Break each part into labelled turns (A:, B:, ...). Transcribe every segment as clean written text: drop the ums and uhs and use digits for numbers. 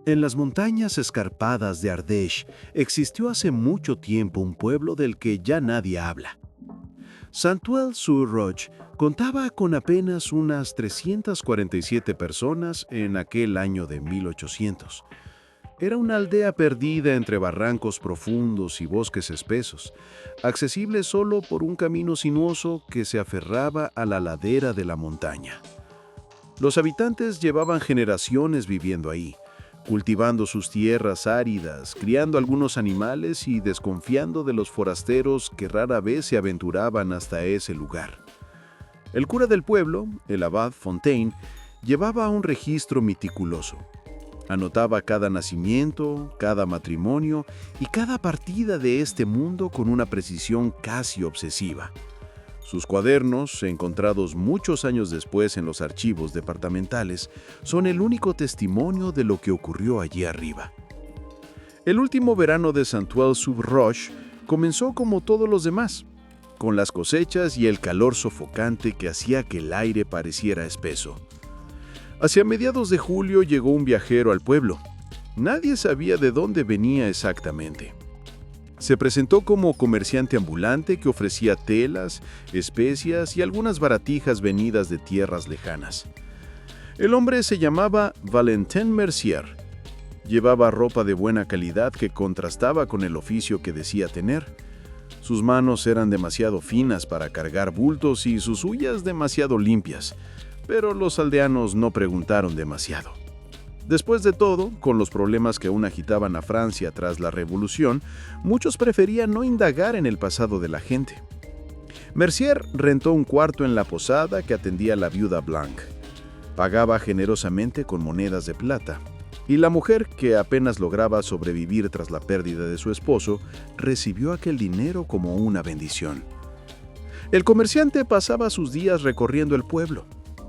A: En las montañas escarpadas de Ardèche existió hace mucho tiempo un pueblo del que ya nadie habla. Saint-Ouen-sur-Roche contaba con apenas unas 347 personas en aquel año de 1800. Era una aldea perdida entre barrancos profundos y bosques espesos, accesible solo por un camino sinuoso que se aferraba a la ladera de la montaña. Los habitantes llevaban generaciones viviendo ahí, cultivando sus tierras áridas, criando algunos animales y desconfiando de los forasteros que rara vez se aventuraban hasta ese lugar. El cura del pueblo, el abad Fontaine, llevaba un registro meticuloso. Anotaba cada nacimiento, cada matrimonio y cada partida de este mundo con una precisión casi obsesiva. Sus cuadernos, encontrados muchos años después en los archivos departamentales, son el único testimonio de lo que ocurrió allí arriba. El último verano de Saint-Ouen-sur-Roche comenzó como todos los demás, con las cosechas y el calor sofocante que hacía que el aire pareciera espeso. Hacia mediados de julio llegó un viajero al pueblo. Nadie sabía de dónde venía exactamente. Se presentó como comerciante ambulante que ofrecía telas, especias y algunas baratijas venidas de tierras lejanas. El hombre se llamaba Valentin Mercier. Llevaba ropa de buena calidad que contrastaba con el oficio que decía tener. Sus manos eran demasiado finas para cargar bultos y sus uñas demasiado limpias, pero los aldeanos no preguntaron demasiado. Después de todo, con los problemas que aún agitaban a Francia tras la Revolución, muchos preferían no indagar en el pasado de la gente. Mercier rentó un cuarto en la posada que atendía la viuda Blanc. Pagaba generosamente con monedas de plata, y la mujer, que apenas lograba sobrevivir tras la pérdida de su esposo, recibió aquel dinero como una bendición. El comerciante pasaba sus días recorriendo el pueblo,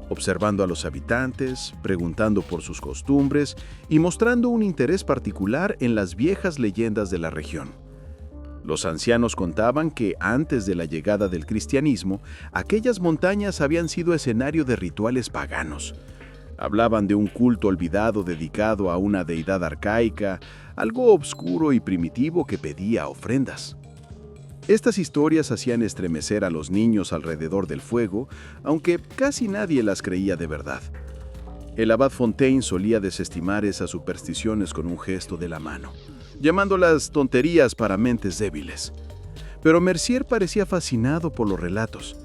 A: observando a los habitantes, preguntando por sus costumbres y mostrando un interés particular en las viejas leyendas de la región. Los ancianos contaban que antes de la llegada del cristianismo, aquellas montañas habían sido escenario de rituales paganos. Hablaban de un culto olvidado dedicado a una deidad arcaica, algo obscuro y primitivo que pedía ofrendas. Estas historias hacían estremecer a los niños alrededor del fuego, aunque casi nadie las creía de verdad. El abad Fontaine solía desestimar esas supersticiones con un gesto de la mano, llamándolas tonterías para mentes débiles. Pero Mercier parecía fascinado por los relatos.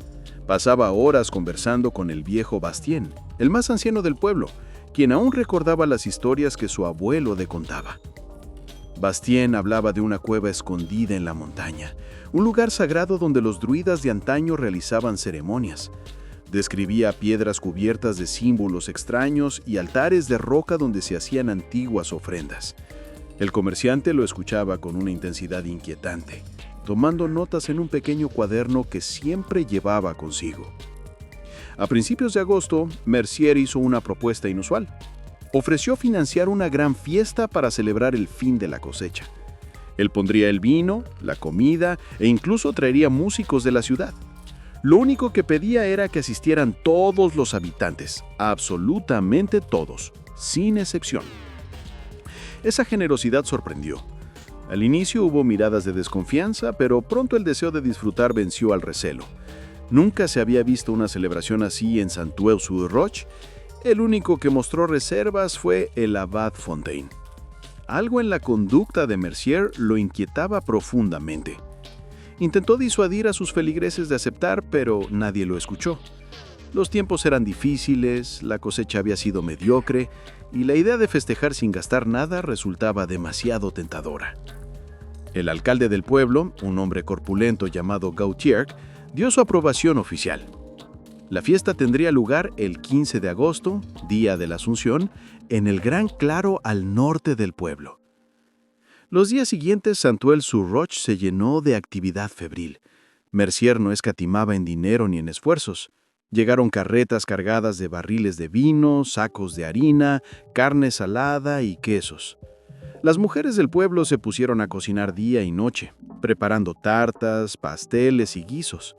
A: Pasaba horas conversando con el viejo Bastien, el más anciano del pueblo, quien aún recordaba las historias que su abuelo le contaba. Bastien hablaba de una cueva escondida en la montaña, un lugar sagrado donde los druidas de antaño realizaban ceremonias. Describía piedras cubiertas de símbolos extraños y altares de roca donde se hacían antiguas ofrendas. El comerciante lo escuchaba con una intensidad inquietante, tomando notas en un pequeño cuaderno que siempre llevaba consigo. A principios de agosto, Mercier hizo una propuesta inusual. Ofreció financiar una gran fiesta para celebrar el fin de la cosecha. Él pondría el vino, la comida e incluso traería músicos de la ciudad. Lo único que pedía era que asistieran todos los habitantes, absolutamente todos, sin excepción. Esa generosidad sorprendió. Al inicio hubo miradas de desconfianza, pero pronto el deseo de disfrutar venció al recelo. Nunca se había visto una celebración así en Saint-Ouen-sur-Roche. El único que mostró reservas fue el abad Fontaine. Algo en la conducta de Mercier lo inquietaba profundamente. Intentó disuadir a sus feligreses de aceptar, pero nadie lo escuchó. Los tiempos eran difíciles, la cosecha había sido mediocre, y la idea de festejar sin gastar nada resultaba demasiado tentadora. El alcalde del pueblo, un hombre corpulento llamado Gautier, dio su aprobación oficial. La fiesta tendría lugar el 15 de agosto, día de la Asunción, en el gran claro al norte del pueblo. Los días siguientes, Saint-Ouen-sur-Roche se llenó de actividad febril. Mercier no escatimaba en dinero ni en esfuerzos. Llegaron carretas cargadas de barriles de vino, sacos de harina, carne salada y quesos. Las mujeres del pueblo se pusieron a cocinar día y noche, preparando tartas, pasteles y guisos.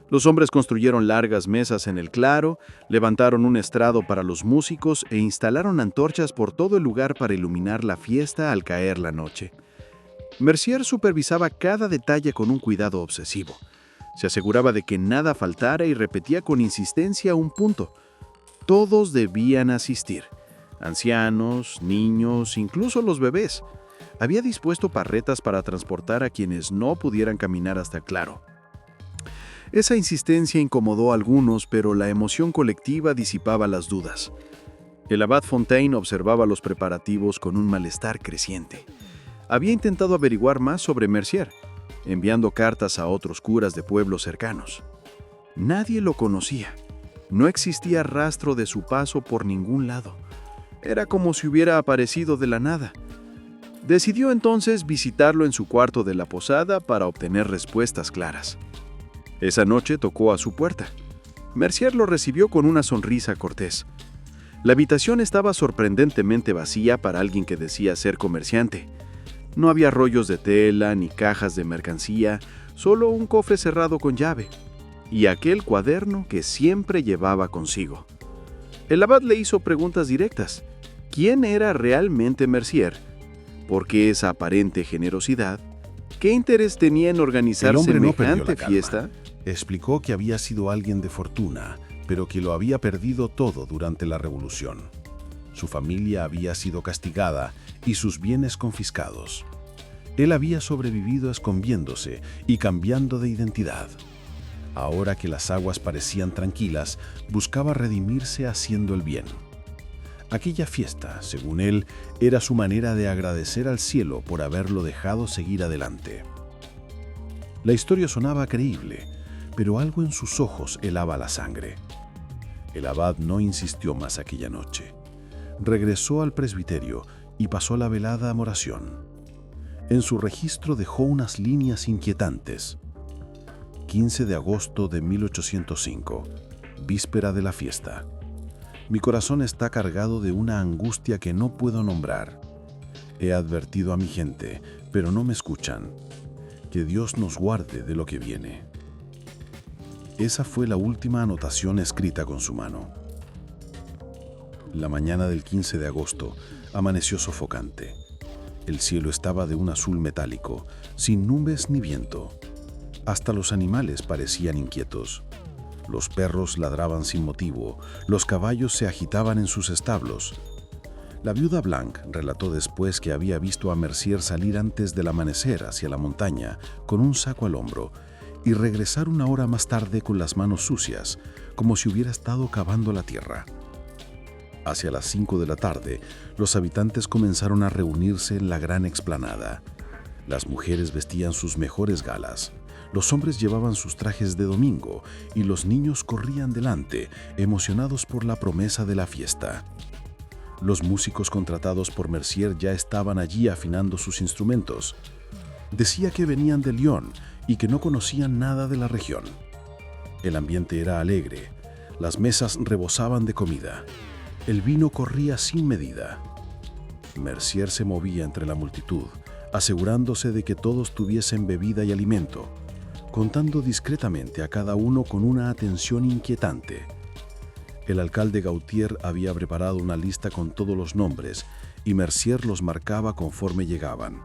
A: Los hombres construyeron largas mesas en el claro, levantaron un estrado para los músicos e instalaron antorchas por todo el lugar para iluminar la fiesta al caer la noche. Mercier supervisaba cada detalle con un cuidado obsesivo. Se aseguraba de que nada faltara y repetía con insistencia un punto. Todos debían asistir. Ancianos, niños, incluso los bebés. Había dispuesto parretas para transportar a quienes no pudieran caminar hasta el claro. Esa insistencia incomodó a algunos, pero la emoción colectiva disipaba las dudas. El abad Fontaine observaba los preparativos con un malestar creciente. Había intentado averiguar más sobre Mercier, enviando cartas a otros curas de pueblos cercanos. Nadie lo conocía. No existía rastro de su paso por ningún lado. Era como si hubiera aparecido de la nada. Decidió entonces visitarlo en su cuarto de la posada para obtener respuestas claras. Esa noche tocó a su puerta. Mercier lo recibió con una sonrisa cortés. La habitación estaba sorprendentemente vacía para alguien que decía ser comerciante. No había rollos de tela ni cajas de mercancía, solo un cofre cerrado con llave y aquel cuaderno que siempre llevaba consigo. El abad le hizo preguntas directas. ¿Quién era realmente Mercier? ¿Por qué esa aparente generosidad? ¿Qué interés tenía en organizar semejante fiesta?
B: Explicó que había sido alguien de fortuna, pero que lo había perdido todo durante la Revolución. Su familia había sido castigada y sus bienes confiscados. Él había sobrevivido escondiéndose y cambiando de identidad. Ahora que las aguas parecían tranquilas, buscaba redimirse haciendo el bien. Aquella fiesta, según él, era su manera de agradecer al cielo por haberlo dejado seguir adelante. La historia sonaba creíble, pero algo en sus ojos helaba la sangre. El abad no insistió más aquella noche. Regresó al presbiterio y pasó la velada en oración. En su registro dejó unas líneas inquietantes. 15 de agosto de 1805, víspera de la fiesta. Mi corazón está cargado de una angustia que no puedo nombrar. He advertido a mi gente, pero no me escuchan. Que Dios nos guarde de lo que viene. Esa fue la última anotación escrita con su mano. La mañana del 15 de agosto amaneció sofocante. El cielo estaba de un azul metálico, sin nubes ni viento. Hasta los animales parecían inquietos. Los perros ladraban sin motivo, los caballos se agitaban en sus establos. La viuda Blanc relató después que había visto a Mercier salir antes del amanecer hacia la montaña con un saco al hombro y regresar una hora más tarde con las manos sucias, como si hubiera estado cavando la tierra. Hacia las 5 de la tarde, los habitantes comenzaron a reunirse en la gran explanada. Las mujeres vestían sus mejores galas. Los hombres llevaban sus trajes de domingo y los niños corrían delante, emocionados por la promesa de la fiesta. Los músicos contratados por Mercier ya estaban allí afinando sus instrumentos. Decía que venían de Lyon y que no conocían nada de la región. El ambiente era alegre, las mesas rebosaban de comida, el vino corría sin medida. Mercier se movía entre la multitud, asegurándose de que todos tuviesen bebida y alimento, contando discretamente a cada uno con una atención inquietante. El alcalde Gautier había preparado una lista con todos los nombres y Mercier los marcaba conforme llegaban.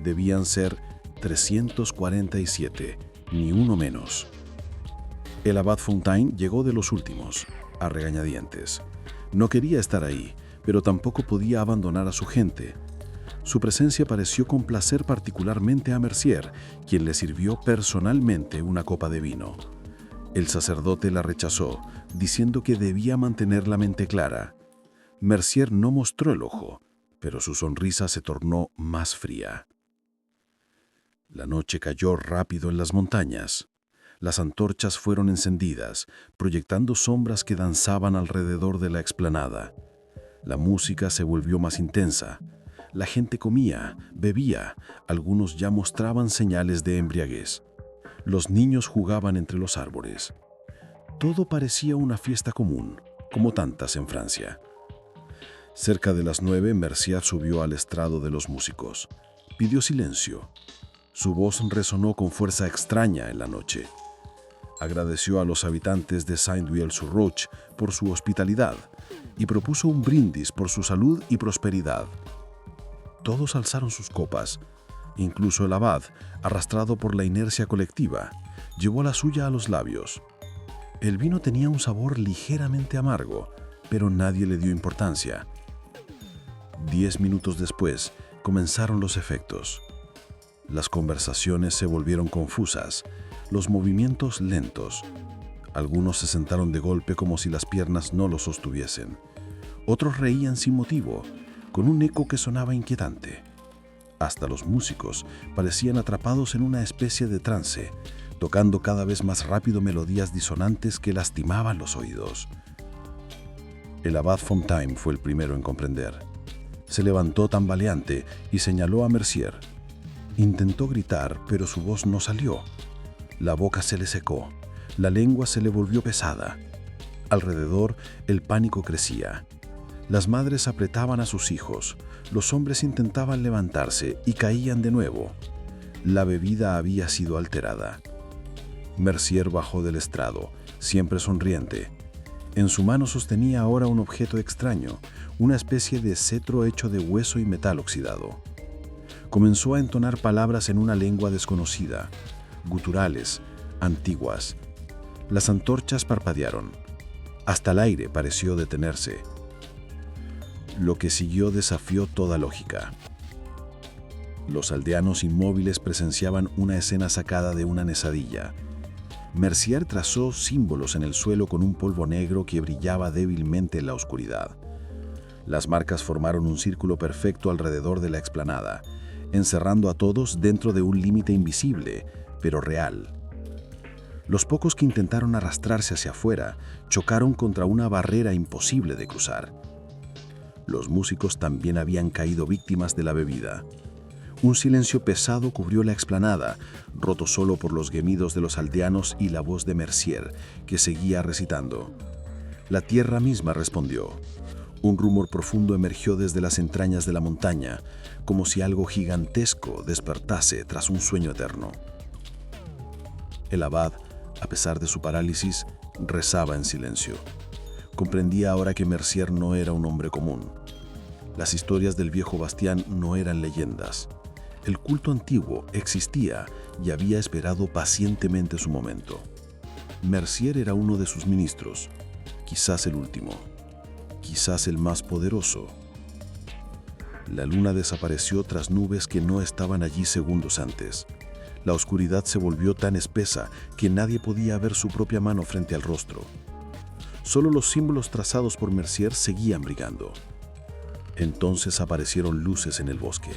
B: Debían ser 347, ni uno menos. El abad Fontaine llegó de los últimos, a regañadientes. No quería estar ahí, pero tampoco podía abandonar a su gente. Su presencia pareció complacer particularmente a Mercier, quien le sirvió personalmente una copa de vino. El sacerdote la rechazó, diciendo que debía mantener la mente clara. Mercier no mostró el ojo, pero su sonrisa se tornó más fría. La noche cayó rápido en las montañas. Las antorchas fueron encendidas, proyectando sombras que danzaban alrededor de la explanada. La música se volvió más intensa. La gente comía, bebía, algunos ya mostraban señales de embriaguez. Los niños jugaban entre los árboles. Todo parecía una fiesta común, como tantas en Francia. Cerca de las 9, Mercier subió al estrado de los músicos. Pidió silencio. Su voz resonó con fuerza extraña en la noche. Agradeció a los habitantes de Saint-Viel-sur-Roche por su hospitalidad y propuso un brindis por su salud y prosperidad. Todos alzaron sus copas. Incluso el abad, arrastrado por la inercia colectiva, llevó la suya a los labios. El vino tenía un sabor ligeramente amargo, pero nadie le dio importancia. 10 minutos después, comenzaron los efectos. Las conversaciones se volvieron confusas, los movimientos lentos. Algunos se sentaron de golpe como si las piernas no los sostuviesen. Otros reían sin motivo, con un eco que sonaba inquietante. Hasta los músicos parecían atrapados en una especie de trance, tocando cada vez más rápido melodías disonantes que lastimaban los oídos. El abad Fontaine fue el primero en comprender. Se levantó tambaleante y señaló a Mercier. Intentó gritar, pero su voz no salió. La boca se le secó, la lengua se le volvió pesada. Alrededor, el pánico crecía. Las madres apretaban a sus hijos, los hombres intentaban levantarse y caían de nuevo. La bebida había sido alterada. Mercier bajó del estrado, siempre sonriente. En su mano sostenía ahora un objeto extraño, una especie de cetro hecho de hueso y metal oxidado. Comenzó a entonar palabras en una lengua desconocida, guturales, antiguas. Las antorchas parpadearon. Hasta el aire pareció detenerse. Lo que siguió desafió toda lógica. Los aldeanos inmóviles presenciaban una escena sacada de una nesadilla. Mercier trazó símbolos en el suelo con un polvo negro que brillaba débilmente en la oscuridad. Las marcas formaron un círculo perfecto alrededor de la explanada, encerrando a todos dentro de un límite invisible, pero real. Los pocos que intentaron arrastrarse hacia afuera chocaron contra una barrera imposible de cruzar. Los músicos también habían caído víctimas de la bebida. Un silencio pesado cubrió la explanada, roto solo por los gemidos de los aldeanos y la voz de Mercier, que seguía recitando. La tierra misma respondió. Un rumor profundo emergió desde las entrañas de la montaña, como si algo gigantesco despertase tras un sueño eterno. El abad, a pesar de su parálisis, rezaba en silencio. Comprendía ahora que Mercier no era un hombre común. Las historias del viejo bastián no eran leyendas. El culto antiguo existía y había esperado pacientemente su momento. Mercier era uno de sus ministros, quizás el último, quizás el más poderoso. La luna desapareció tras nubes que no estaban allí segundos antes. La oscuridad se volvió tan espesa que nadie podía ver su propia mano frente al rostro. Solo los símbolos trazados por Mercier seguían brillando. Entonces aparecieron luces en el bosque.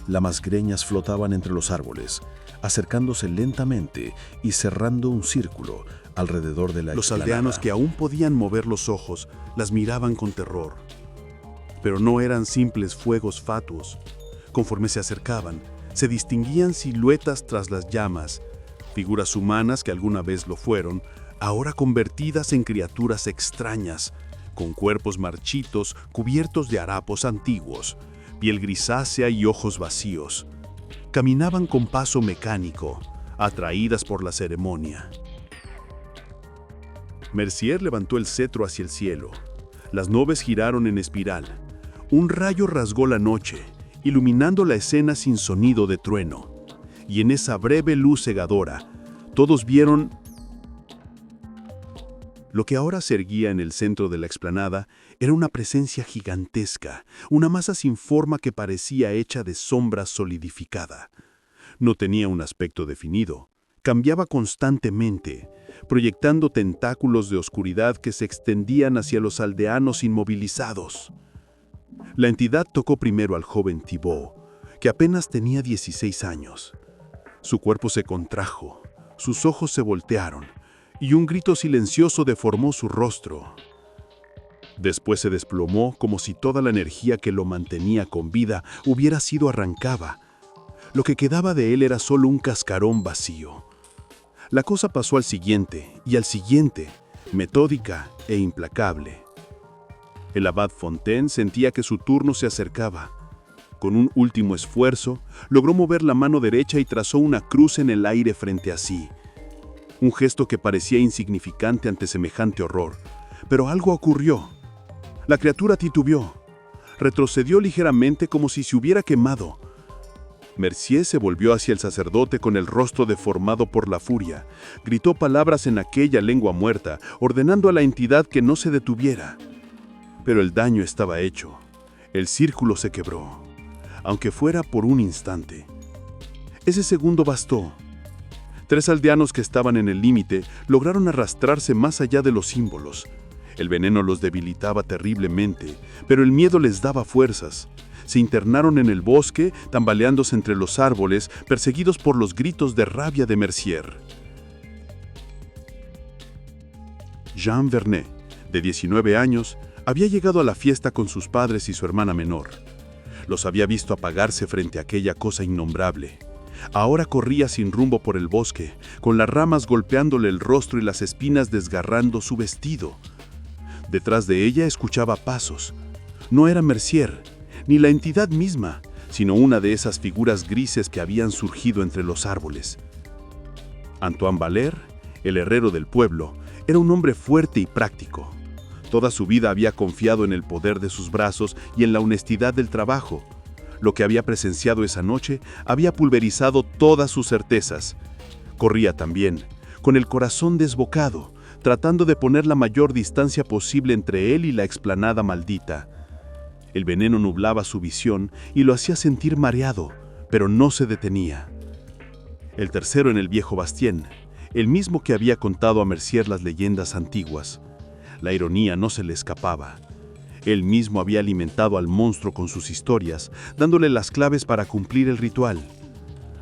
B: Las masgreñas flotaban entre los árboles, acercándose lentamente y cerrando un círculo alrededor de la explanada.
A: Los aldeanos que aún podían mover los ojos las miraban con terror. Pero no eran simples fuegos fatuos. Conforme se acercaban, se distinguían siluetas tras las llamas, figuras humanas que alguna vez lo fueron, ahora convertidas en criaturas extrañas, con cuerpos marchitos cubiertos de harapos antiguos, piel grisácea y ojos vacíos. Caminaban con paso mecánico, atraídas por la ceremonia. Mercier levantó el cetro hacia el cielo. Las nubes giraron en espiral. Un rayo rasgó la noche, iluminando la escena sin sonido de trueno. Y en esa breve luz cegadora, todos vieron lo que ahora se erguía en el centro de la explanada. Era una presencia gigantesca, una masa sin forma que parecía hecha de sombra solidificada. No tenía un aspecto definido, cambiaba constantemente, proyectando tentáculos de oscuridad que se extendían hacia los aldeanos inmovilizados. La entidad tocó primero al joven Thibaut, que apenas tenía 16 años. Su cuerpo se contrajo, sus ojos se voltearon, y un grito silencioso deformó su rostro. Después se desplomó como si toda la energía que lo mantenía con vida hubiera sido arrancada. Lo que quedaba de él era solo un cascarón vacío. La cosa pasó al siguiente y al siguiente, metódica e implacable. El abad Fontaine sentía que su turno se acercaba. Con un último esfuerzo, logró mover la mano derecha y trazó una cruz en el aire frente a sí.
B: un gesto que parecía insignificante ante semejante horror. Pero algo ocurrió. La criatura titubeó. Retrocedió ligeramente como si se hubiera quemado. Mercier se volvió hacia el sacerdote con el rostro deformado por la furia. Gritó palabras en aquella lengua muerta, ordenando a la entidad que no se detuviera. Pero el daño estaba hecho. El círculo se quebró, aunque fuera por un instante. Ese segundo bastó. 3 aldeanos que estaban en el límite lograron arrastrarse más allá de los símbolos. El veneno los debilitaba terriblemente, pero el miedo les daba fuerzas. Se internaron en el bosque, tambaleándose entre los árboles, perseguidos por los gritos de rabia de Mercier. Jean Vernet, de 19 años, había llegado a la fiesta con sus padres y su hermana menor. Los había visto apagarse frente a aquella cosa innombrable. Ahora corría sin rumbo por el bosque, con las ramas golpeándole el rostro y las espinas desgarrando su vestido. Detrás de ella escuchaba pasos. No era Mercier, ni la entidad misma, sino una de esas figuras grises que habían surgido entre los árboles. Antoine Valère, el herrero del pueblo, era un hombre fuerte y práctico. Toda su vida había confiado en el poder de sus brazos y en la honestidad del trabajo. Lo que había presenciado esa noche había pulverizado todas sus certezas. Corría también, con el corazón desbocado, tratando de poner la mayor distancia posible entre él y la explanada maldita. El veneno nublaba su visión y lo hacía sentir mareado, pero no se detenía. El tercero en el viejo Bastien, el mismo que había contado a Mercier las leyendas antiguas. La ironía no se le escapaba. Él mismo había alimentado al monstruo con sus historias, dándole las claves para cumplir el ritual.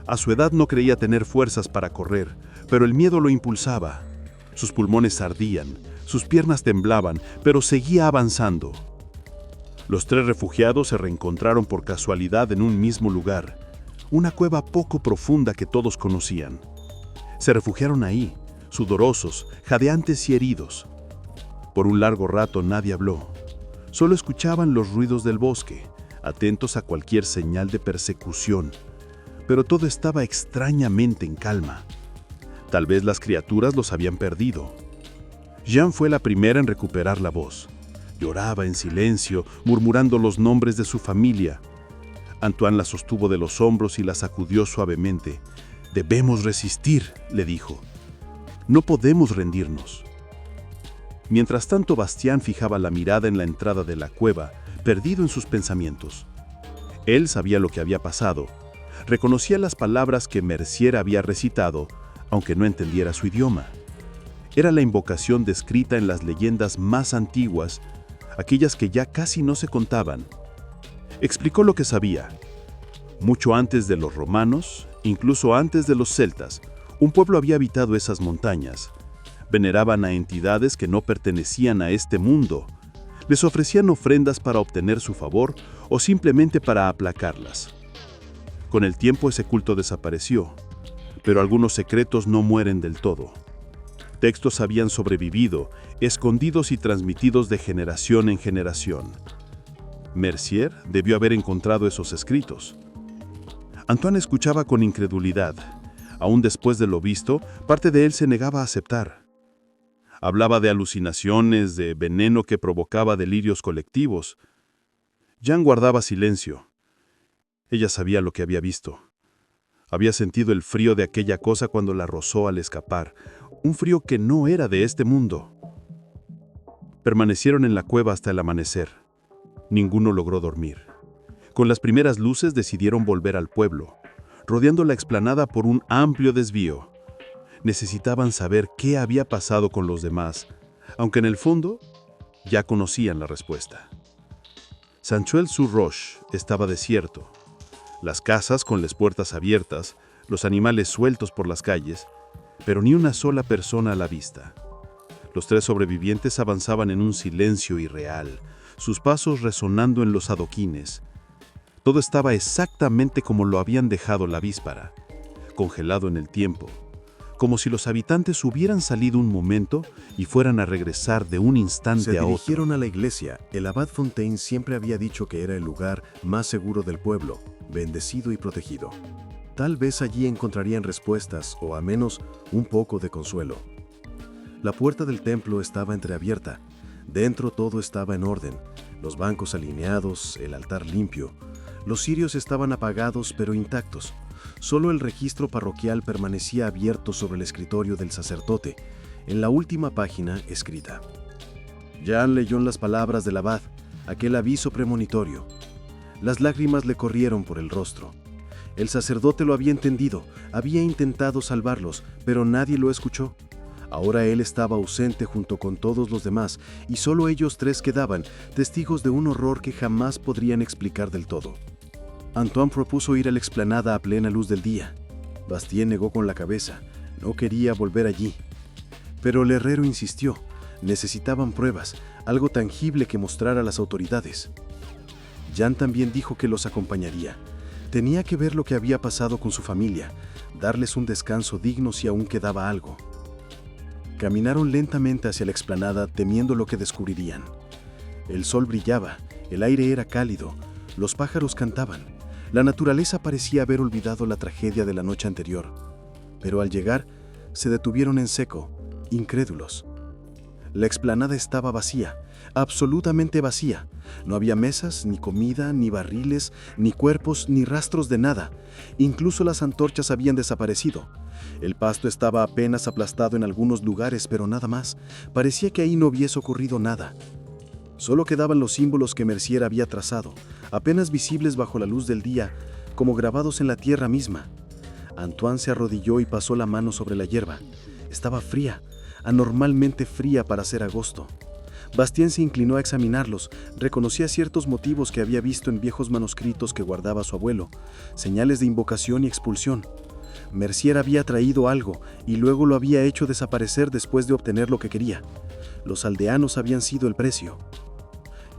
B: A su edad no creía tener fuerzas para correr, pero el miedo lo impulsaba. Sus pulmones ardían, sus piernas temblaban, pero seguía avanzando. Los 3 refugiados se reencontraron por casualidad en un mismo lugar, una cueva poco profunda que todos conocían. Se refugiaron ahí, sudorosos, jadeantes y heridos. Por un largo rato nadie habló. Solo escuchaban los ruidos del bosque, atentos a cualquier señal de persecución. Pero todo estaba extrañamente en calma. Tal vez las criaturas los habían perdido. Jean fue la primera en recuperar la voz. Lloraba en silencio, murmurando los nombres de su familia. Antoine la sostuvo de los hombros y la sacudió suavemente. «Debemos resistir», le dijo. «No podemos rendirnos». Mientras tanto, Bastien fijaba la mirada en la entrada de la cueva, perdido en sus pensamientos. Él sabía lo que había pasado. Reconocía las palabras que Mercier había recitado, aunque no entendiera su idioma. Era la invocación descrita en las leyendas más antiguas, aquellas que ya casi no se contaban. Explicó lo que sabía. Mucho antes de los romanos, incluso antes de los celtas, un pueblo había habitado esas montañas. Veneraban a entidades que no pertenecían a este mundo. Les ofrecían ofrendas para obtener su favor o simplemente para aplacarlas. Con el tiempo ese culto desapareció, pero algunos secretos no mueren del todo. Textos habían sobrevivido, escondidos y transmitidos de generación en generación. Mercier debió haber encontrado esos escritos. Antoine escuchaba con incredulidad. Aún después de lo visto, parte de él se negaba a aceptar. Hablaba de alucinaciones, de veneno que provocaba delirios colectivos. Jean guardaba silencio. Ella sabía lo que había visto. Había sentido el frío de aquella cosa cuando la rozó al escapar, un frío que no era de este mundo. Permanecieron en la cueva hasta el amanecer. Ninguno logró dormir. Con las primeras luces decidieron volver al pueblo, rodeando la explanada por un amplio desvío. Necesitaban saber qué había pasado con los demás, aunque en el fondo ya conocían la respuesta. Sanchuel-sur-Roche estaba desierto. Las casas con las puertas abiertas, los animales sueltos por las calles, pero ni una sola persona a la vista. Los 3 sobrevivientes avanzaban en un silencio irreal, sus pasos resonando en los adoquines. Todo estaba exactamente como lo habían dejado la víspera, congelado en el tiempo, como si los habitantes hubieran salido un momento y fueran a regresar de un instante a otro.
A: Se dirigieron a la iglesia. El abad Fontaine siempre había dicho que era el lugar más seguro del pueblo, bendecido y protegido.
B: Tal vez allí encontrarían respuestas o al menos un poco de consuelo. La puerta del templo estaba entreabierta. Dentro todo estaba en orden, los bancos alineados, el altar limpio. Los cirios estaban apagados pero intactos. Solo el registro parroquial permanecía abierto sobre el escritorio del sacerdote, en la última página escrita. Jan leyó las palabras del abad, aquel aviso premonitorio. Las lágrimas le corrieron por el rostro. El sacerdote lo había entendido, había intentado salvarlos, pero nadie lo escuchó. Ahora él estaba ausente junto con todos los demás, y solo ellos tres quedaban, testigos de un horror que jamás podrían explicar del todo. Antoine propuso ir a la explanada a plena luz del día. Bastien negó con la cabeza, no quería volver allí. Pero el herrero insistió, necesitaban pruebas, algo tangible que mostrara a las autoridades. Jan también dijo que los acompañaría. Tenía que ver lo que había pasado con su familia, darles un descanso digno si aún quedaba algo. Caminaron lentamente hacia la explanada temiendo lo que descubrirían. El sol brillaba, el aire era cálido, los pájaros cantaban. La naturaleza parecía haber olvidado la tragedia de la noche anterior. Pero al llegar, se detuvieron en seco, incrédulos. La explanada estaba vacía, absolutamente vacía. No había mesas, ni comida, ni barriles, ni cuerpos, ni rastros de nada. Incluso las antorchas habían desaparecido. El pasto estaba apenas aplastado en algunos lugares, pero nada más. Parecía que ahí no hubiese ocurrido nada. Solo quedaban los símbolos que Mercier había trazado, apenas visibles bajo la luz del día, como grabados en la tierra misma. Antoine se arrodilló y pasó la mano sobre la hierba. Estaba fría, anormalmente fría para ser agosto. Bastien se inclinó a examinarlos, reconocía ciertos motivos que había visto en viejos manuscritos que guardaba su abuelo, señales de invocación y expulsión. Mercier había traído algo y luego lo había hecho desaparecer después de obtener lo que quería. Los aldeanos habían sido el precio.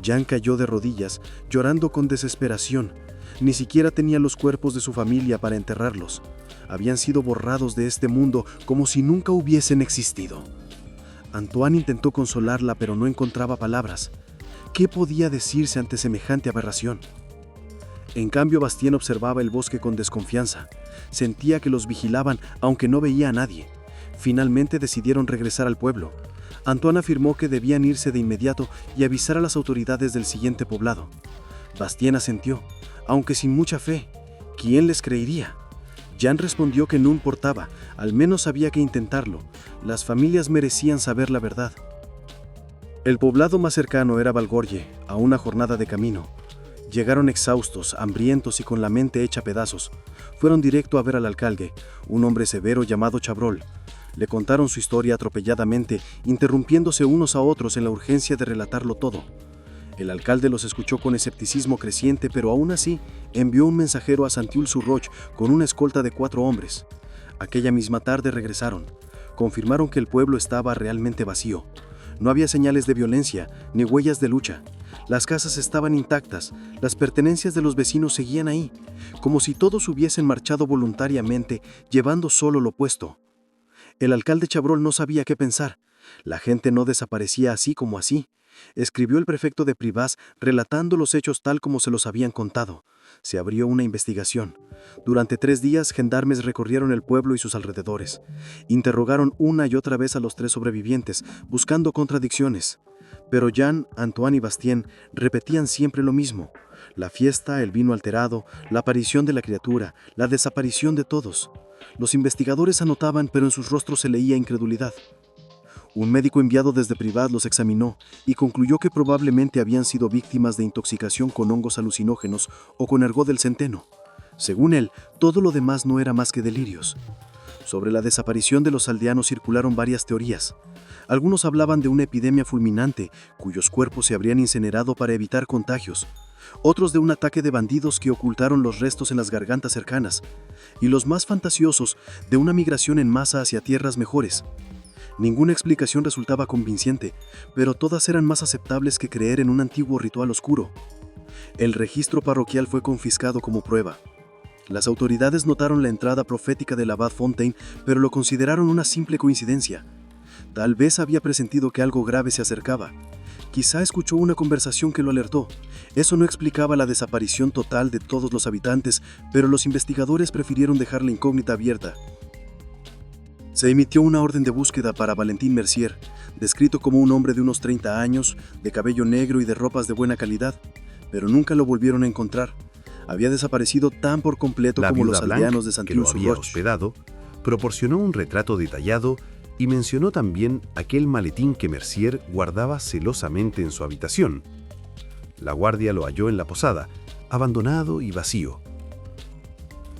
B: Jan cayó de rodillas, llorando con desesperación. Ni siquiera tenía los cuerpos de su familia para enterrarlos. Habían sido borrados de este mundo como si nunca hubiesen existido. Antoine intentó consolarla, pero no encontraba palabras. ¿Qué podía decirse ante semejante aberración? En cambio, Bastien observaba el bosque con desconfianza. Sentía que los vigilaban, aunque no veía a nadie. Finalmente decidieron regresar al pueblo. Antoine afirmó que debían irse de inmediato y avisar a las autoridades del siguiente poblado. Bastien asintió, aunque sin mucha fe. ¿Quién les creería? Jan respondió que no importaba, al menos había que intentarlo. Las familias merecían saber la verdad. El poblado más cercano era Valgorye, a una jornada de camino. Llegaron exhaustos, hambrientos y con la mente hecha pedazos. Fueron directo a ver al alcalde, un hombre severo llamado Chabrol. Le contaron su historia atropelladamente, interrumpiéndose unos a otros en la urgencia de relatarlo todo. El alcalde los escuchó con escepticismo creciente, pero aún así envió un mensajero a Saint-Iule-sur-Roche con una escolta de 4 hombres. Aquella misma tarde regresaron. Confirmaron que el pueblo estaba realmente vacío. No había señales de violencia, ni huellas de lucha. Las casas estaban intactas, las pertenencias de los vecinos seguían ahí, como si todos hubiesen marchado voluntariamente, llevando solo lo puesto. El alcalde Chabrol no sabía qué pensar. La gente no desaparecía así como así. Escribió el prefecto de Privas relatando los hechos tal como se los habían contado. Se abrió una investigación. Durante 3 días, gendarmes recorrieron el pueblo y sus alrededores. Interrogaron una y otra vez a los 3 sobrevivientes, buscando contradicciones. Pero Jan, Antoine y Bastien repetían siempre lo mismo. La fiesta, el vino alterado, la aparición de la criatura, la desaparición de todos. Los investigadores anotaban, pero en sus rostros se leía incredulidad. Un médico enviado desde Privas los examinó y concluyó que probablemente habían sido víctimas de intoxicación con hongos alucinógenos o con ergot del centeno. Según él, todo lo demás no era más que delirios. Sobre la desaparición de los aldeanos circularon varias teorías. Algunos hablaban de una epidemia fulminante, cuyos cuerpos se habrían incinerado para evitar contagios. Otros de un ataque de bandidos que ocultaron los restos en las gargantas cercanas. Y los más fantasiosos, de una migración en masa hacia tierras mejores. Ninguna explicación resultaba convincente, pero todas eran más aceptables que creer en un antiguo ritual oscuro. El registro parroquial fue confiscado como prueba. Las autoridades notaron la entrada profética del abad Fontaine, pero lo consideraron una simple coincidencia. Tal vez había presentido que algo grave se acercaba.
C: Quizá escuchó una conversación que lo alertó. Eso no explicaba la desaparición total de todos los habitantes, pero los investigadores prefirieron dejar la incógnita abierta. Se emitió una orden de búsqueda para Valentin Mercier, descrito como un hombre de unos 30 años, de cabello negro y de ropas de buena calidad, pero nunca lo volvieron a encontrar. Había desaparecido tan por completo como los aldeanos de
B: que lo había
C: Saint-Cloud-sur-Roche.
B: hospedado, proporcionó un retrato detallado y mencionó también aquel maletín que Mercier guardaba celosamente en su habitación. La guardia lo halló en la posada, abandonado y vacío.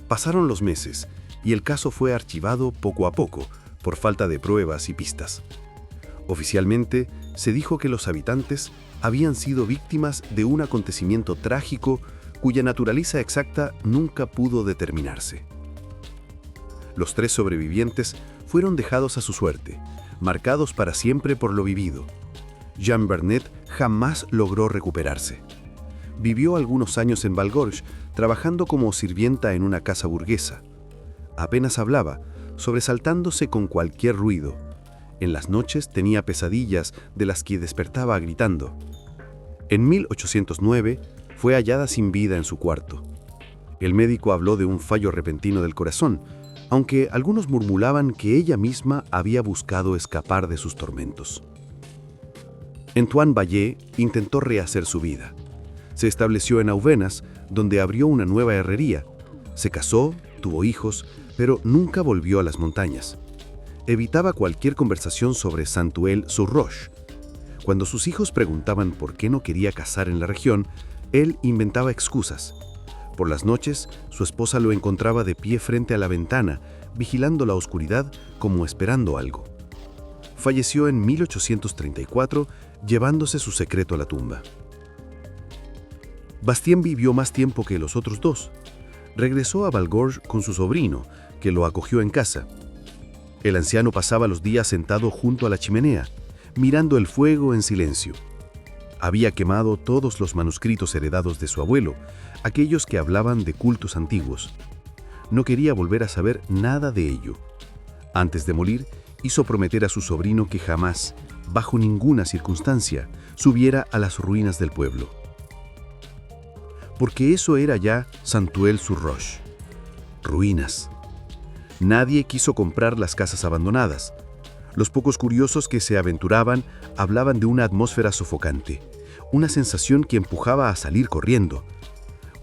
B: Pasaron los meses y el caso fue archivado poco a poco por falta de pruebas y pistas. Oficialmente, se dijo que los habitantes habían sido víctimas de un acontecimiento trágico cuya naturaleza exacta nunca pudo determinarse. Los 3 sobrevivientes fueron dejados a su suerte, marcados para siempre por lo vivido. Jean Vernet jamás logró recuperarse. Vivió algunos años en Valgorge, trabajando como sirvienta en una casa burguesa. Apenas hablaba, sobresaltándose con cualquier ruido. En las noches tenía pesadillas de las que despertaba gritando. En 1809 fue hallada sin vida en su cuarto. El médico habló de un fallo repentino del corazón, aunque algunos murmuraban que ella misma había buscado escapar de sus tormentos. Antoine Vallée intentó rehacer su vida. Se estableció en Aubenas, donde abrió una nueva herrería. Se casó, tuvo hijos, pero nunca volvió a las montañas. Evitaba cualquier conversación sobre Saint-Cloud-sur-Roche. Cuando sus hijos preguntaban por qué no quería casar en la región, él inventaba excusas. Por las noches, su esposa lo encontraba de pie frente a la ventana, vigilando la oscuridad como esperando algo. Falleció en 1834, llevándose su secreto a la tumba. Bastien vivió más tiempo que los otros 2. Regresó a Valgorge con su sobrino, que lo acogió en casa. El anciano pasaba los días sentado junto a la chimenea, mirando el fuego en silencio. Había quemado todos los manuscritos heredados de su abuelo, aquellos que hablaban de cultos antiguos. No quería volver a saber nada de ello. Antes de morir, hizo prometer a su sobrino que jamás, bajo ninguna circunstancia, subiera a las ruinas del pueblo. Porque eso era ya Saint-Cloud-sur-Roche. Ruinas. Nadie quiso comprar las casas abandonadas. Los pocos curiosos que se aventuraban hablaban de una atmósfera sofocante, una sensación que empujaba a salir corriendo.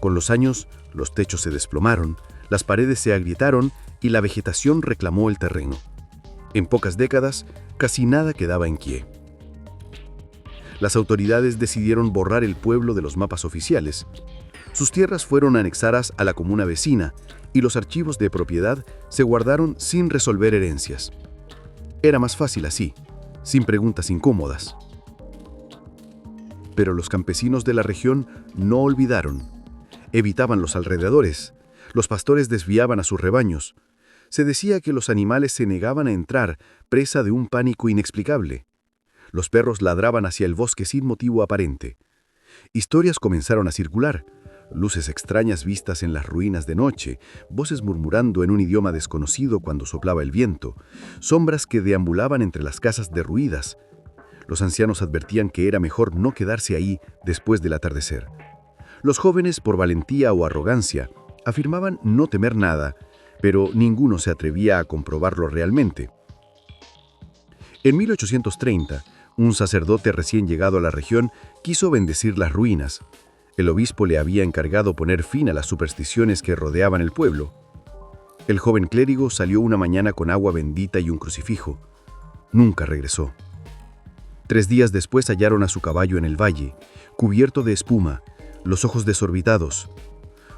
B: Con los años, los techos se desplomaron, las paredes se agrietaron y la vegetación reclamó el terreno. En pocas décadas, casi nada quedaba en pie. Las autoridades decidieron borrar el pueblo de los mapas oficiales. Sus tierras fueron anexadas a la comuna vecina y los archivos de propiedad se guardaron sin resolver herencias. Era más fácil así, sin preguntas incómodas. Pero los campesinos de la región no olvidaron. Evitaban los alrededores. Los pastores desviaban a sus rebaños. Se decía que los animales se negaban a entrar, presa de un pánico inexplicable. Los perros ladraban hacia el bosque sin motivo aparente. Historias comenzaron a circular. Luces extrañas vistas en las ruinas de noche, voces murmurando en un idioma desconocido cuando soplaba el viento, sombras que deambulaban entre las casas derruidas. Los ancianos advertían que era mejor no quedarse ahí después del atardecer. Los jóvenes, por valentía o arrogancia, afirmaban no temer nada, pero ninguno se atrevía a comprobarlo realmente. En 1830, un sacerdote recién llegado a la región quiso bendecir las ruinas. El obispo le había encargado poner fin a las supersticiones que rodeaban el pueblo. El joven clérigo salió una mañana con agua bendita y un crucifijo. Nunca regresó. 3 días después hallaron a su caballo en el valle, cubierto de espuma, los ojos desorbitados.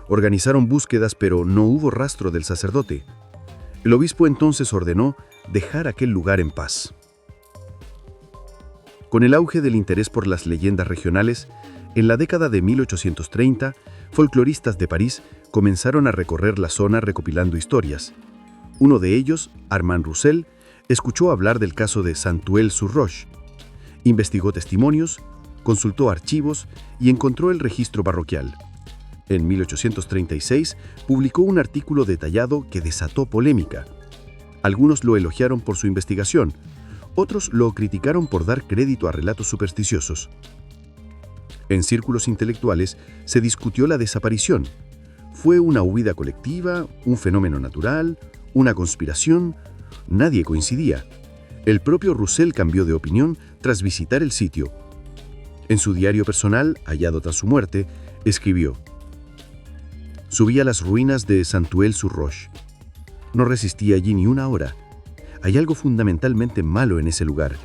B: Organizaron búsquedas, pero no hubo rastro del sacerdote. El obispo entonces ordenó dejar aquel lugar en paz. Con el auge del interés por las leyendas regionales, en la década de 1830, folcloristas de París comenzaron a recorrer la zona recopilando historias. Uno de ellos, Armand Roussel, escuchó hablar del caso de Saint-Cloud-sur-Roche. Investigó testimonios, consultó archivos y encontró el registro parroquial. En 1836, publicó un artículo detallado que desató polémica. Algunos lo elogiaron por su investigación,
C: Otros lo criticaron por dar crédito a relatos supersticiosos. En círculos intelectuales se discutió la desaparición. ¿Fue una huida colectiva, un fenómeno natural, una conspiración? Nadie coincidía. El propio Roussel cambió de opinión tras visitar el sitio. En su diario personal, hallado tras su muerte, escribió: «Subí a las ruinas de Santuel-sur-Roche. No resistí allí ni una hora. Hay algo fundamentalmente malo en ese lugar,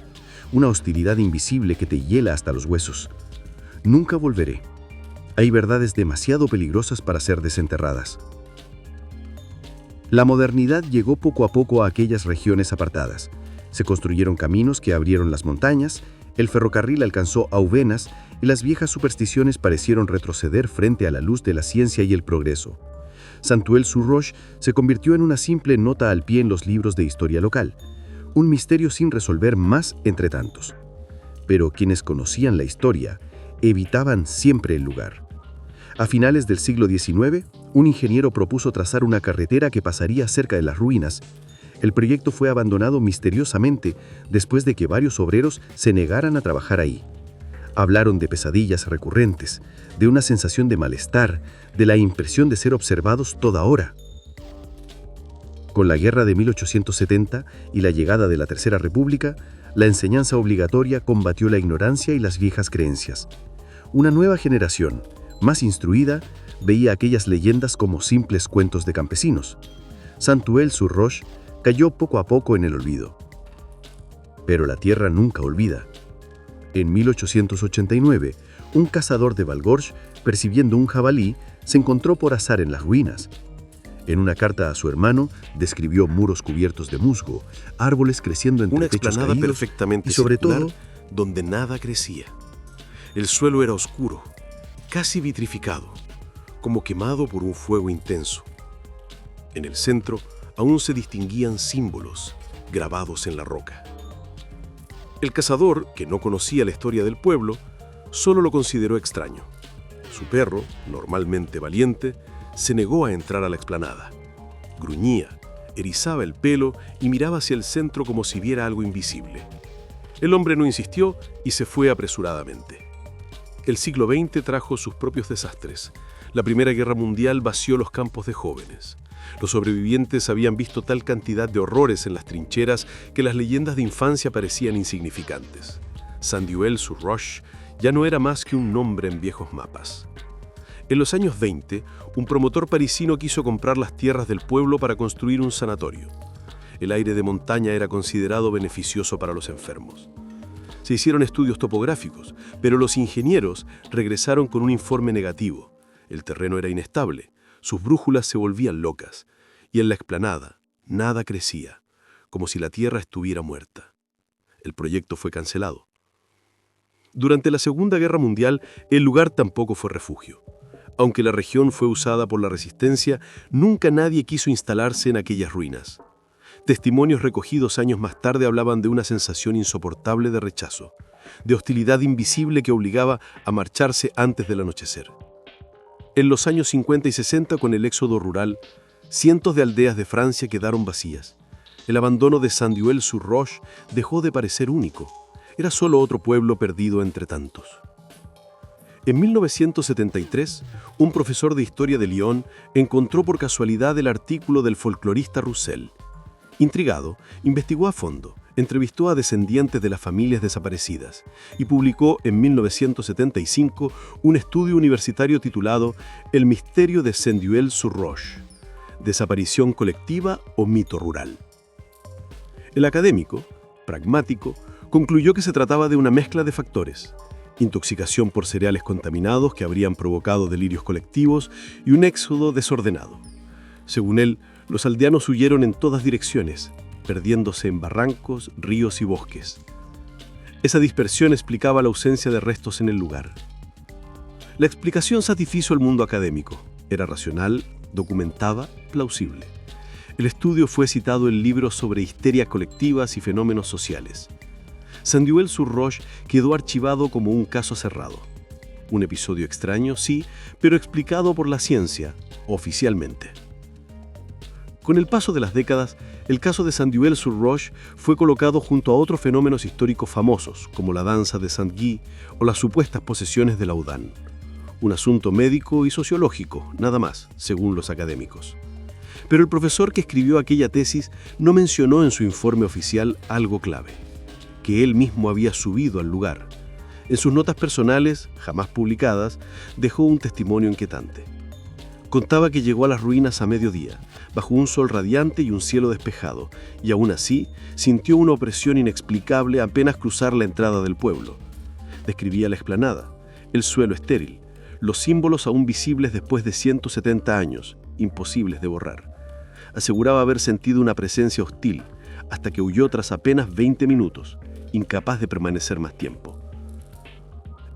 C: una hostilidad invisible que te hiela hasta los huesos. Nunca volveré. Hay verdades demasiado peligrosas para ser desenterradas». La modernidad llegó poco a poco a aquellas regiones apartadas. Se construyeron caminos que abrieron las montañas, el ferrocarril alcanzó Aubenas y las viejas supersticiones parecieron retroceder frente a la luz de la ciencia y el progreso. Santuel-sur-Roche se convirtió en una simple nota al pie en los libros de historia local, un misterio sin resolver más entre tantos. Pero quienes conocían la historia evitaban siempre el lugar. A finales del siglo XIX, un ingeniero propuso trazar una carretera que pasaría cerca de las ruinas. El proyecto fue abandonado misteriosamente después de que varios obreros se negaran a trabajar ahí. Hablaron de pesadillas recurrentes, de una sensación de malestar, de la impresión de ser observados toda hora. Con la guerra de 1870 y la llegada de la Tercera República, la enseñanza obligatoria combatió la ignorancia y las viejas creencias. Una nueva generación, más instruida, veía aquellas leyendas como simples cuentos de campesinos. Santuel-sur-Roche cayó poco a poco en el olvido. Pero la tierra nunca olvida. En 1889, un cazador de Valgorge, percibiendo un jabalí, se encontró por azar en las ruinas. En una carta a su hermano, describió muros cubiertos de musgo, árboles creciendo entre
D: una
C: techos
D: explanada
C: caídos,
D: perfectamente
C: y sobre
D: circular,
C: todo,
D: donde nada crecía. El suelo era oscuro, casi vitrificado, como quemado por un fuego intenso. En el centro aún se distinguían símbolos grabados en la roca. El cazador, que no conocía la historia del pueblo, solo lo consideró extraño. Su perro, normalmente valiente, se negó a entrar a la explanada. Gruñía, erizaba el pelo y miraba hacia el centro como si viera algo invisible. El hombre no insistió y se fue apresuradamente. El siglo XX trajo sus propios desastres. La Primera Guerra Mundial vació los campos de jóvenes. Los sobrevivientes habían visto tal cantidad de horrores en las trincheras que las leyendas de infancia parecían insignificantes. Santuel-sur-Roche ya no era más que un nombre en viejos mapas. En los años 20, un promotor parisino quiso comprar las tierras del pueblo para construir un sanatorio. El aire de montaña era considerado beneficioso para los enfermos. Se hicieron estudios topográficos, pero los ingenieros regresaron con un informe negativo. El terreno era inestable, sus brújulas se volvían locas, y en la explanada nada crecía, como si la tierra estuviera muerta. El proyecto fue cancelado. Durante la Segunda Guerra Mundial, el lugar tampoco fue refugio. Aunque la región fue usada por la resistencia, nunca nadie quiso instalarse en aquellas ruinas. Testimonios recogidos años más tarde hablaban de una sensación insoportable de rechazo, de hostilidad invisible que obligaba a marcharse antes del anochecer. En los años 50 y 60, con el éxodo rural, cientos de aldeas de Francia quedaron vacías. El abandono de Santuel-sur-Roche dejó de parecer único. Era solo otro pueblo perdido entre tantos. En 1973, un profesor de historia de Lyon encontró por casualidad el artículo del folclorista Roussel. Intrigado, investigó a fondo, entrevistó a descendientes de las familias desaparecidas y publicó en 1975 un estudio universitario titulado El misterio de Santuel-sur-Roche, desaparición colectiva o mito rural. El académico, pragmático, concluyó que se trataba de una mezcla de factores: intoxicación por cereales contaminados que habrían provocado delirios colectivos y un éxodo desordenado. Según él, los aldeanos huyeron en todas direcciones, perdiéndose en barrancos, ríos y bosques. Esa dispersión explicaba la ausencia de restos en el lugar. La explicación satisfizo al mundo académico. Era racional, documentada, plausible. El estudio fue citado en libros sobre histerias colectivas y fenómenos sociales. Santuel-sur-Roche quedó archivado como un caso cerrado. Un episodio extraño, sí, pero explicado por la ciencia, oficialmente. Con el paso de las décadas, el caso de Saint-Duel-sur-Roche fue colocado junto a otros fenómenos históricos famosos, como la danza de Saint-Guy o las supuestas posesiones de Laudán. Un asunto médico y sociológico, nada más, según los académicos. Pero el profesor que escribió aquella tesis no mencionó en su informe oficial algo clave, que él mismo había subido al lugar. En sus notas personales, jamás publicadas, dejó un testimonio inquietante. Contaba que llegó a las ruinas a mediodía, bajo un sol radiante y un cielo despejado, y aún así sintió una opresión inexplicable apenas cruzar la entrada del pueblo. Describía la explanada, el suelo estéril, los símbolos aún visibles después de 170 años, imposibles de borrar. Aseguraba haber sentido una presencia hostil, hasta que huyó tras apenas 20 minutos, incapaz de permanecer más tiempo.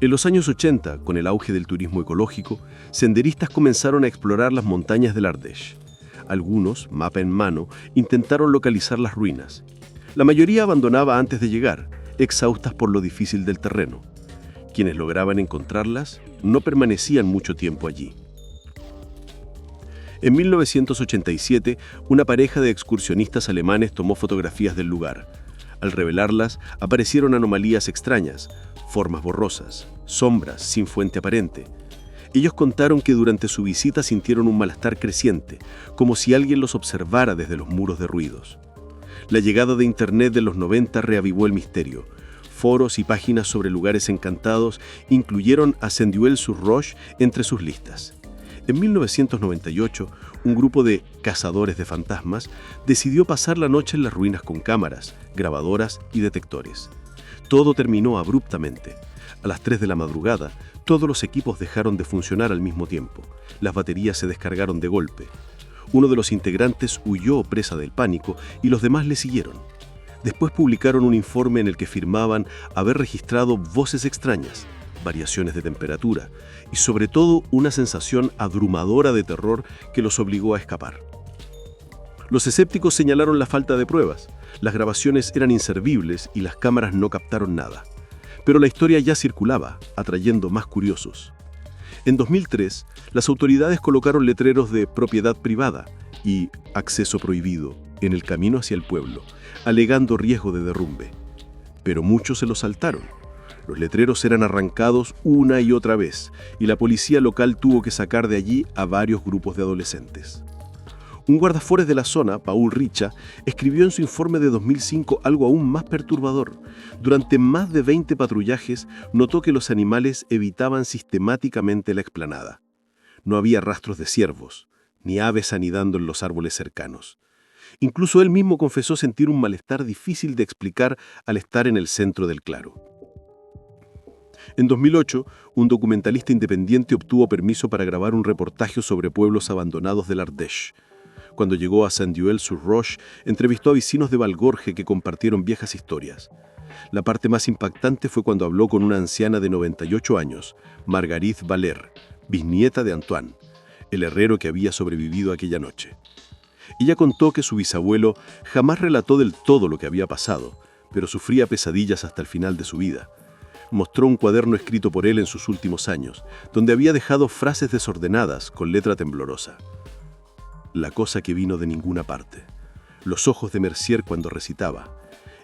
D: En los años 80, con el auge del turismo ecológico, senderistas comenzaron a explorar las montañas del Ardèche. Algunos, mapa en mano, intentaron localizar las ruinas. La mayoría abandonaba antes de llegar, exhaustas por lo difícil del terreno. Quienes lograban encontrarlas no permanecían mucho tiempo allí. En 1987, una pareja de excursionistas alemanes tomó fotografías del lugar. Al revelarlas, aparecieron anomalías extrañas, formas borrosas, sombras sin fuente aparente. Ellos contaron que durante su visita sintieron un malestar creciente, como si alguien los observara desde los muros derruidos. La llegada de Internet de los 90 reavivó el misterio. Foros y páginas sobre lugares encantados incluyeron a Saint-Duel-sur-Roche entre sus listas. En 1998, un grupo de cazadores de fantasmas decidió pasar la noche en las ruinas con cámaras, grabadoras y detectores. Todo terminó abruptamente. A las 3 de la madrugada, todos los equipos dejaron de funcionar al mismo tiempo. Las baterías se descargaron de golpe. Uno de los integrantes huyó presa del pánico y los demás le siguieron. Después publicaron un informe en el que afirmaban haber registrado voces extrañas, variaciones de temperatura y sobre todo una sensación abrumadora de terror que los obligó a escapar. Los escépticos señalaron la falta de pruebas. Las grabaciones eran inservibles y las cámaras no captaron nada. Pero la historia ya circulaba, atrayendo más curiosos. En 2003, las autoridades colocaron letreros de propiedad privada y acceso prohibido en el camino hacia el pueblo, alegando riesgo de derrumbe. Pero muchos se los saltaron. Los letreros eran arrancados una y otra vez, y la policía local tuvo que sacar de allí a varios grupos de adolescentes. Un guardafores de la zona, Paul Richa, escribió en su informe de 2005 algo aún más perturbador. Durante más de 20 patrullajes, notó que los animales evitaban sistemáticamente la explanada. No había rastros de ciervos, ni aves anidando en los árboles cercanos. Incluso él mismo confesó sentir un malestar difícil de explicar al estar en el centro del claro. En 2008, un documentalista independiente obtuvo permiso para grabar un reportaje sobre pueblos abandonados del Ardèche. Cuando llegó a Saint-Duel-sur-Roche, entrevistó a vecinos de Valgorge que compartieron viejas historias. La parte más impactante fue cuando habló con una anciana de 98 años, Marguerite Valère, bisnieta de Antoine, el herrero que había sobrevivido aquella noche. Ella contó que su bisabuelo jamás relató del todo lo que había pasado, pero sufría pesadillas hasta el final de su vida. Mostró un cuaderno escrito por él en sus últimos años, donde había dejado frases desordenadas con letra temblorosa. La cosa que vino de ninguna parte, los ojos de Mercier cuando recitaba,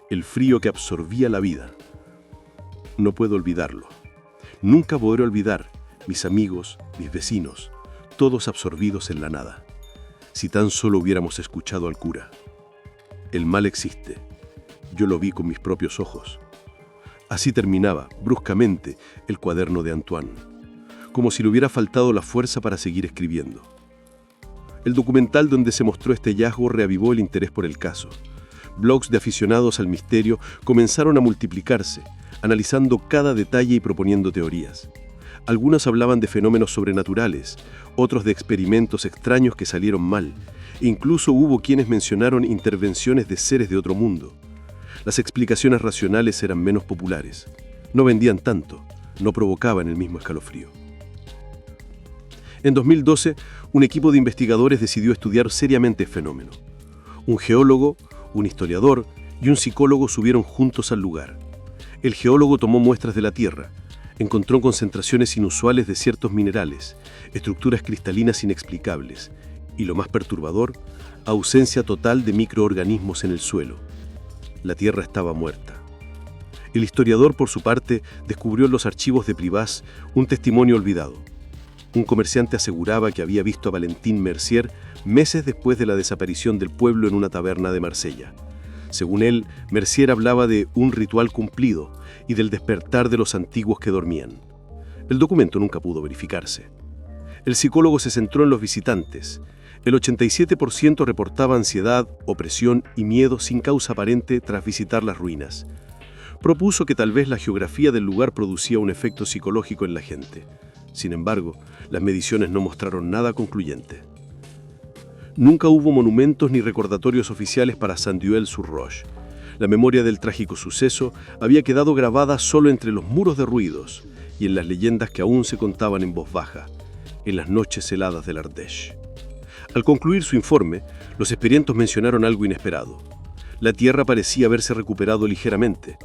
D: el frío que absorbía la vida. No puedo olvidarlo. Nunca podré olvidar mis amigos, mis vecinos, todos absorbidos en la nada. Si tan solo hubiéramos escuchado al cura. El mal existe. Yo lo vi con mis propios ojos. Así terminaba, bruscamente, el cuaderno de Antoine, como si le hubiera faltado la fuerza para seguir escribiendo. El documental donde se mostró este hallazgo reavivó el interés por el caso. Blogs de aficionados al misterio comenzaron a multiplicarse, analizando cada detalle y proponiendo teorías. Algunos hablaban de fenómenos sobrenaturales, otros de experimentos extraños que salieron mal, e incluso hubo quienes mencionaron intervenciones de seres de otro mundo. Las explicaciones racionales eran menos populares, no vendían tanto, no provocaban el mismo escalofrío. En 2012, un equipo de investigadores decidió estudiar seriamente el fenómeno. Un geólogo, un historiador y un psicólogo subieron juntos al lugar. El geólogo tomó muestras de la Tierra, encontró concentraciones inusuales de ciertos minerales, estructuras cristalinas inexplicables, Y lo más perturbador, ausencia total de microorganismos en el suelo. La tierra estaba muerta. El historiador, por su parte, descubrió en los archivos de Privas un testimonio olvidado. Un comerciante aseguraba que había visto a Valentín Mercier meses después de la desaparición del pueblo en una taberna de Marsella. Según él, Mercier hablaba de un ritual cumplido y del despertar de los antiguos que dormían. El documento nunca pudo verificarse. El psicólogo se centró en los visitantes. El 87% reportaba ansiedad, opresión y miedo sin causa aparente tras visitar las ruinas. Propuso que tal vez la geografía del lugar producía un efecto psicológico en la gente. Sin embargo, las mediciones no mostraron nada concluyente. Nunca hubo monumentos ni recordatorios oficiales para Saint-Duel-sur-Roche. La memoria del trágico suceso había quedado grabada solo entre los muros de ruidos y en las leyendas que aún se contaban en voz baja, en las noches heladas del Ardèche. Al concluir su informe, los experientos mencionaron algo inesperado. La Tierra parecía haberse recuperado ligeramente.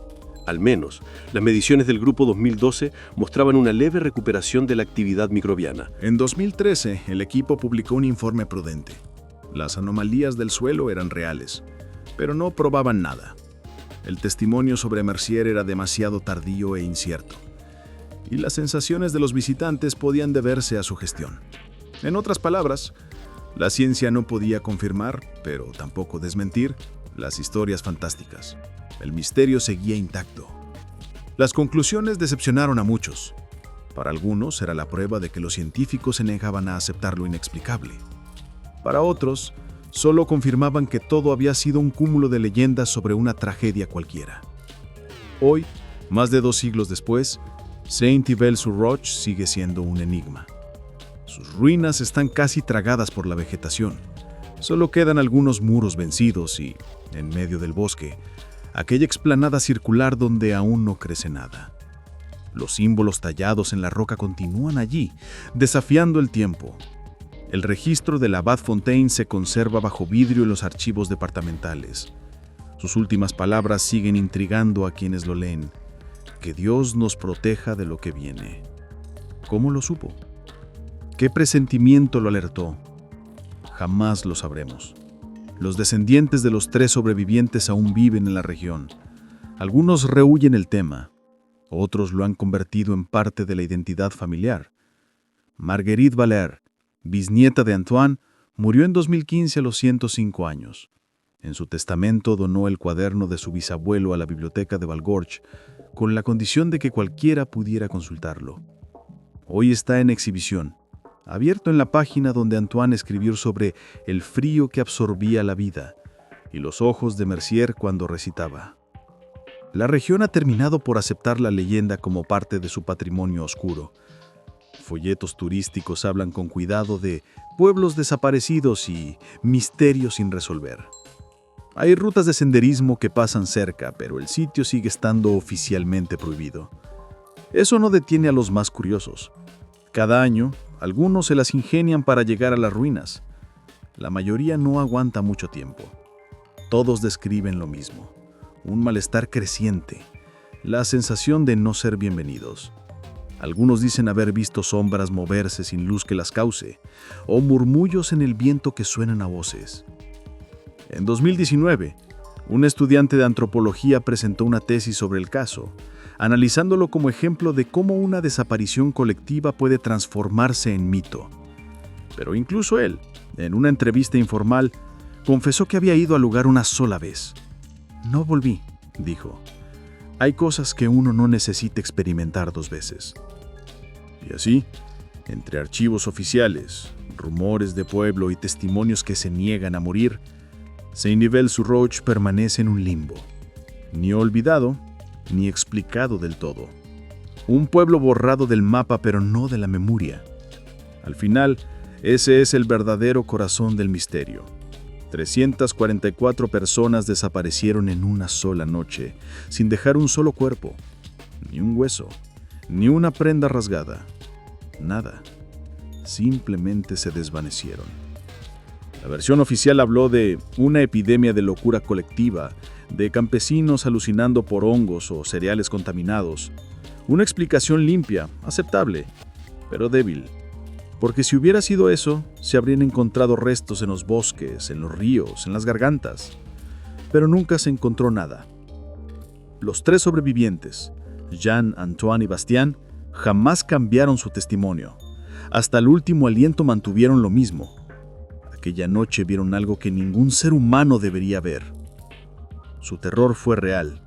D: Al menos, las mediciones del Grupo 2012 mostraban una leve recuperación de la actividad microbiana.
B: En 2013, el equipo publicó un informe prudente. Las anomalías del suelo eran reales, pero no probaban nada. El testimonio sobre Mercier era demasiado tardío e incierto, y las sensaciones de los visitantes podían deberse a su gestión. En otras palabras, la ciencia no podía confirmar, pero tampoco desmentir, las historias fantásticas. El misterio seguía intacto. Las conclusiones decepcionaron a muchos. Para algunos era la prueba de que los científicos se negaban a aceptar lo inexplicable. Para otros, solo confirmaban que todo había sido un cúmulo de leyendas sobre una tragedia cualquiera. Hoy, más de 2 siglos después, Saint-Yvel-sur-Roche sigue siendo un enigma. Sus ruinas están casi tragadas por la vegetación. Solo quedan algunos muros vencidos y, en medio del bosque, aquella explanada circular donde aún no crece nada. Los símbolos tallados en la roca continúan allí, desafiando el tiempo. El registro del abad Fontaine se conserva bajo vidrio en los archivos departamentales. Sus últimas palabras siguen intrigando a quienes lo leen. Que Dios nos proteja de lo que viene. ¿Cómo lo supo? ¿Qué presentimiento lo alertó? Jamás lo sabremos. Los descendientes de los 3 sobrevivientes aún viven en la región. Algunos rehúyen el tema. Otros lo han convertido en parte de la identidad familiar. Marguerite Valère, bisnieta de Antoine, murió en 2015 a los 105 años. En su testamento donó el cuaderno de su bisabuelo a la biblioteca de Valgorge, con la condición de que cualquiera pudiera consultarlo. Hoy está en exhibición, abierto en la página donde Antoine escribió sobre el frío que absorbía la vida y los ojos de Mercier cuando recitaba. La región ha terminado por aceptar la leyenda como parte de su patrimonio oscuro. Folletos turísticos hablan con cuidado de pueblos desaparecidos y misterios sin resolver. Hay rutas de senderismo que pasan cerca, pero el sitio sigue estando oficialmente prohibido. Eso no detiene a los más curiosos. Cada año, algunos se las ingenian para llegar a las ruinas. La mayoría no aguanta mucho tiempo. Todos describen lo mismo: un malestar creciente, la sensación de no ser bienvenidos. Algunos dicen haber visto sombras moverse sin luz que las cause, o murmullos en el viento que suenan a voces. En 2019, un estudiante de antropología presentó una tesis sobre el caso, analizándolo como ejemplo de cómo una desaparición colectiva puede transformarse en mito. Pero incluso él, en una entrevista informal, confesó que había ido al lugar una sola vez. No volví, dijo. Hay cosas que uno no necesita experimentar 2 veces. Y así, entre archivos oficiales, rumores de pueblo y testimonios que se niegan a morir, Saint-Yvel-sur-Roche permanece en un limbo, ni olvidado, ni explicado del todo. Un pueblo borrado del mapa, pero no de la memoria. Al final, ese es el verdadero corazón del misterio. 344 personas desaparecieron en una sola noche, sin dejar un solo cuerpo, ni un hueso, ni una prenda rasgada. Nada. Simplemente se desvanecieron. La versión oficial habló de una epidemia de locura colectiva, de campesinos alucinando por hongos o cereales contaminados. Una explicación limpia, aceptable, pero débil.
E: Porque si hubiera sido eso, se habrían encontrado restos en los bosques, en los ríos, en las gargantas. Pero nunca se encontró nada. Los 3 sobrevivientes, Jean, Antoine y Bastien, jamás cambiaron su testimonio. Hasta el último aliento mantuvieron lo mismo. Aquella noche vieron algo que ningún ser humano debería ver. Su terror fue real,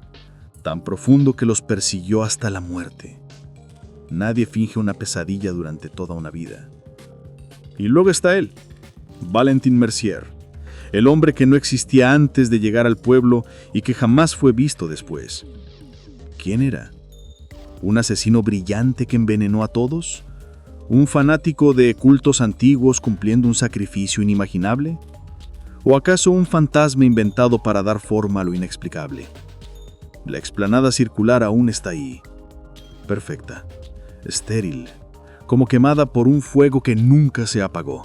E: tan profundo que los persiguió hasta la muerte. Nadie finge una pesadilla durante toda una vida. Y luego está él, Valentin Mercier, el hombre que no existía antes de llegar al pueblo y que jamás fue visto después. ¿Quién era? ¿Un asesino brillante que envenenó a todos? ¿Un fanático de cultos antiguos cumpliendo un sacrificio inimaginable? ¿O acaso un fantasma inventado para dar forma a lo inexplicable? La explanada circular aún está ahí, perfecta, estéril, como quemada por un fuego que nunca se apagó.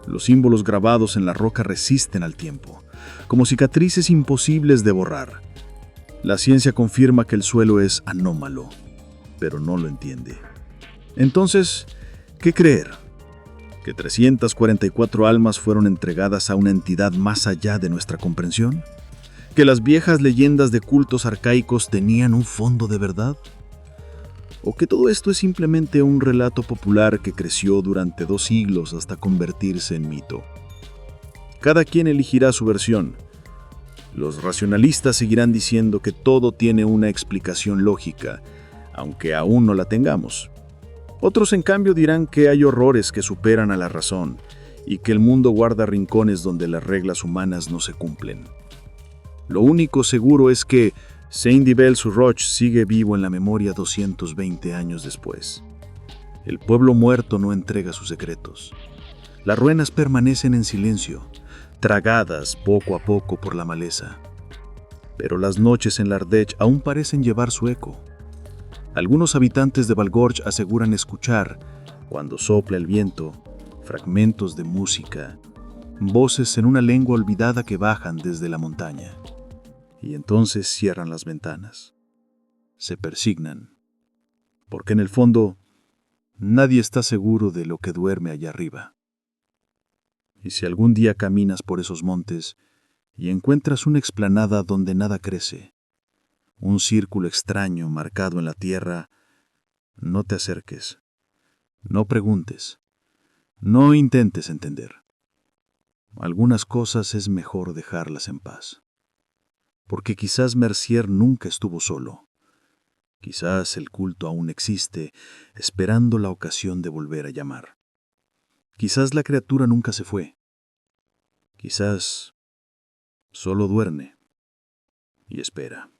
E: Los símbolos grabados en la roca resisten al tiempo, como cicatrices imposibles de borrar. La ciencia confirma que el suelo es anómalo, pero no lo entiende. Entonces, ¿qué creer? ¿Que 344 almas fueron entregadas a una entidad más allá de nuestra comprensión? ¿Que las viejas leyendas de cultos arcaicos tenían un fondo de verdad? ¿O que todo esto es simplemente un relato popular que creció durante 2 siglos hasta convertirse en mito? Cada quien elegirá su versión. Los racionalistas seguirán diciendo que todo tiene una explicación lógica, aunque aún no la tengamos. Otros, en cambio, dirán que hay horrores que superan a la razón y que el mundo guarda rincones donde las reglas humanas no se cumplen. Lo único seguro es que Saint-Divel-sur-Roche sigue vivo en la memoria 220 años después. El pueblo muerto no entrega sus secretos. Las ruinas permanecen en silencio, tragadas poco a poco por la maleza. Pero las noches en l'Ardèche aún parecen llevar su eco. Algunos habitantes de Valgorge aseguran escuchar, cuando sopla el viento, fragmentos de música, voces en una lengua olvidada que bajan desde la montaña. Y entonces cierran las ventanas. Se persignan. Porque en el fondo, nadie está seguro de lo que duerme allá arriba. Y si algún día caminas por esos montes y encuentras una explanada donde nada crece, un círculo extraño marcado en la tierra, no te acerques, no preguntes, no intentes entender. Algunas cosas es mejor dejarlas en paz. Porque quizás Mercier nunca estuvo solo. Quizás el culto aún existe, esperando la ocasión de volver a llamar. Quizás la criatura nunca se fue. Quizás solo duerme y espera.